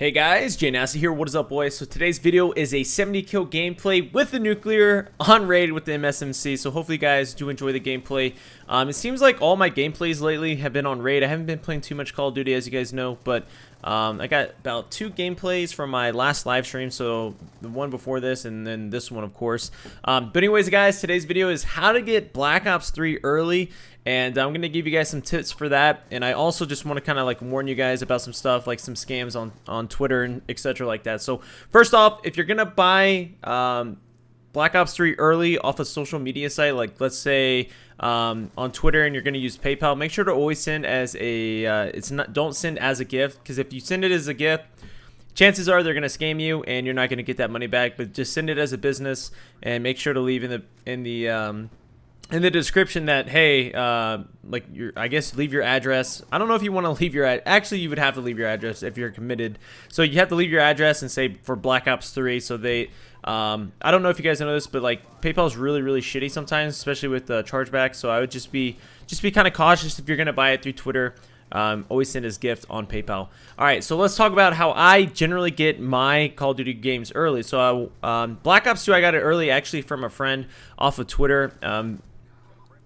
Hey guys, JNasty here. What is up, boys? So today's video is a 70 kill gameplay with the nuclear on raid with the MSMC. So hopefully you guys do enjoy the gameplay. It seems like all my gameplays lately have been on raid. I haven't been playing too much Call of Duty, as you guys know, but I got about 2 gameplays from my last live stream. So the one before this and then this one, of course. But anyways, guys, today's video is how to get Black Ops 3 early. And I'm going to give you guys some tips for that. And I also just want to kind of like warn you guys about some stuff, like some scams on Twitter and etc. like that. So first off, if you're going to buy Black Ops 3 early off a social media site, like let's say on Twitter, and you're going to use PayPal, make sure to always send as a, don't send as a gift, because if you send it as a gift, chances are they're going to scam you and you're not going to get that money back. But just send it as a business and make sure to leave in the description that, hey, like I guess leave your address. I don't know if you want to leave your actually you would have to leave your address if you're committed. So you have to leave your address and say for Black Ops 3. So they I don't know if you guys know this, but like PayPal is really shitty sometimes, especially with chargebacks. So I would just be kind of cautious if you're gonna buy it through Twitter. Always send as gift on PayPal. All right, so let's talk about how I generally get my Call of Duty games early. So Black Ops 2, I got it early actually from a friend off of Twitter.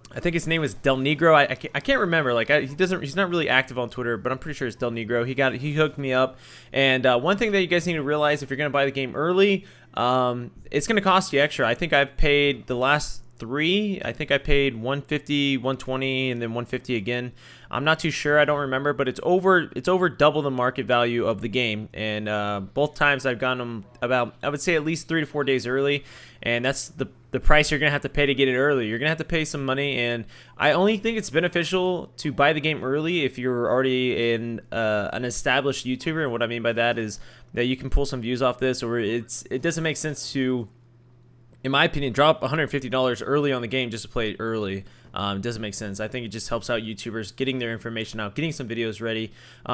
I think his name was Del Negro. I can't remember. Like he's not really active on Twitter, but I'm pretty sure it's Del Negro. He hooked me up. And one thing that you guys need to realize, if you're gonna buy the game early, it's gonna cost you extra. I think I've paid the last 3. I think I paid 150, 120, and then 150 again. I'm not too sure. I don't remember, but it's over double the market value of the game. And both times I've gotten them about, I would say, at least 3 to 4 days early. And that's the price you're gonna have to pay to get it early. You're gonna have to pay some money, and I only think it's beneficial to buy the game early if you're already in an established YouTuber. And what I mean by that is that you can pull some views off this, or it doesn't make sense to, in my opinion, drop $150 early on the game just to play it early. It doesn't make sense. I think it just helps out YouTubers getting their information out, getting some videos ready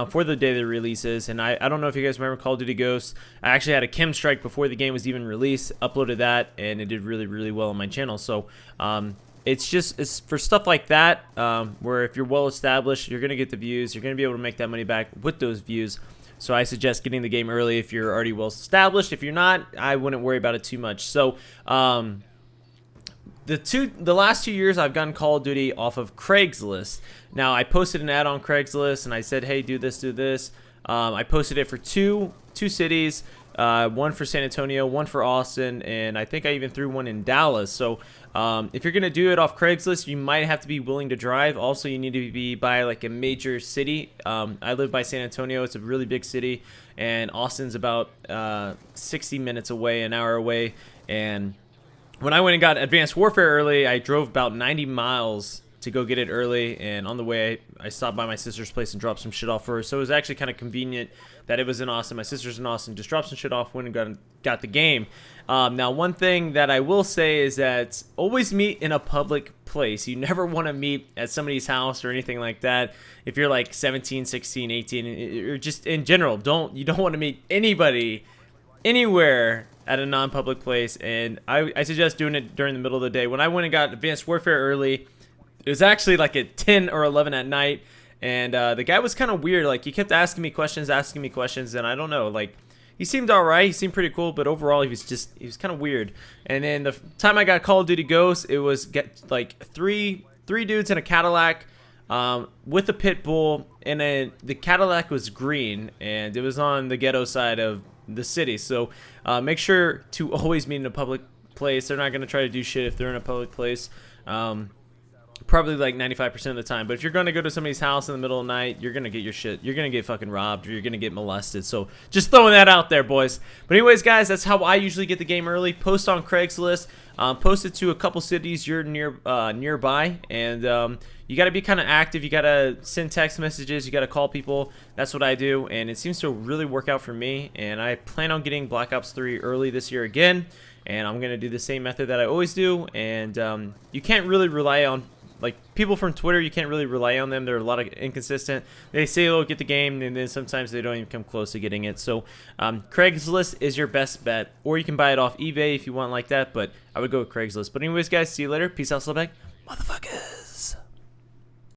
for the day the release is. And I don't know if you guys remember Call of Duty Ghosts. I actually had a chem strike before the game was even released, uploaded that, and it did really well on my channel. So it's for stuff like that, where if you're well established, you're gonna get the views, you're gonna be able to make that money back with those views. So I suggest getting the game early if you're already well established. If you're not, I wouldn't worry about it too much. So the last 2 years I've gotten Call of Duty off of Craigslist. Now I posted an ad on Craigslist and I said, hey, do this. I posted it for two cities, one for San Antonio, one for Austin, and I think I even threw one in Dallas. So if you're gonna do it off Craigslist, you might have to be willing to drive. Also, you need to be by like a major city. I live by San Antonio. It's a really big city, and Austin's about 60 minutes away, an hour away. And when I went and got Advanced Warfare early, I drove about 90 miles to go get it early, and on the way I stopped by my sister's place and dropped some shit off for her. So it was actually kind of convenient that it was in Austin. My sister's in Austin, just dropped some shit off, went and got the game. Now one thing that I will say is that always meet in a public place. You never want to meet at somebody's house or anything like that. If you're like 17, 16, 18, or just in general, you don't want to meet anybody anywhere at a non-public place. And I suggest doing it during the middle of the day. When I went and got Advanced Warfare early, it was actually like at 10 or 11 at night, and the guy was kind of weird. Like, he kept asking me questions, and I don't know, like, he seemed alright, he seemed pretty cool, but overall he was kind of weird. And then the time I got Call of Duty Ghosts, it was like three dudes in a Cadillac with a pit bull, and then the Cadillac was green, and it was on the ghetto side of the city. So make sure to always meet in a public place. They're not going to try to do shit if they're in a public place. Probably like 95% of the time. But if you're going to go to somebody's house in the middle of the night, you're going to get your shit. You're going to get fucking robbed, or you're going to get molested. So just throwing that out there, boys. But anyways, guys, that's how I usually get the game early. Post on Craigslist. Post it to a couple cities you're nearby. And you got to be kind of active. You got to send text messages. You got to call people. That's what I do. And it seems to really work out for me. And I plan on getting Black Ops 3 early this year again. And I'm going to do the same method that I always do. And you can't really rely on, like, people from Twitter, you can't really rely on them. They're a lot of inconsistent. They say they'll get the game, and then sometimes they don't even come close to getting it. So Craigslist is your best bet. Or you can buy it off eBay if you want like that, but I would go with Craigslist. But anyways, guys, see you later. Peace out, Slowback. Motherfuckers.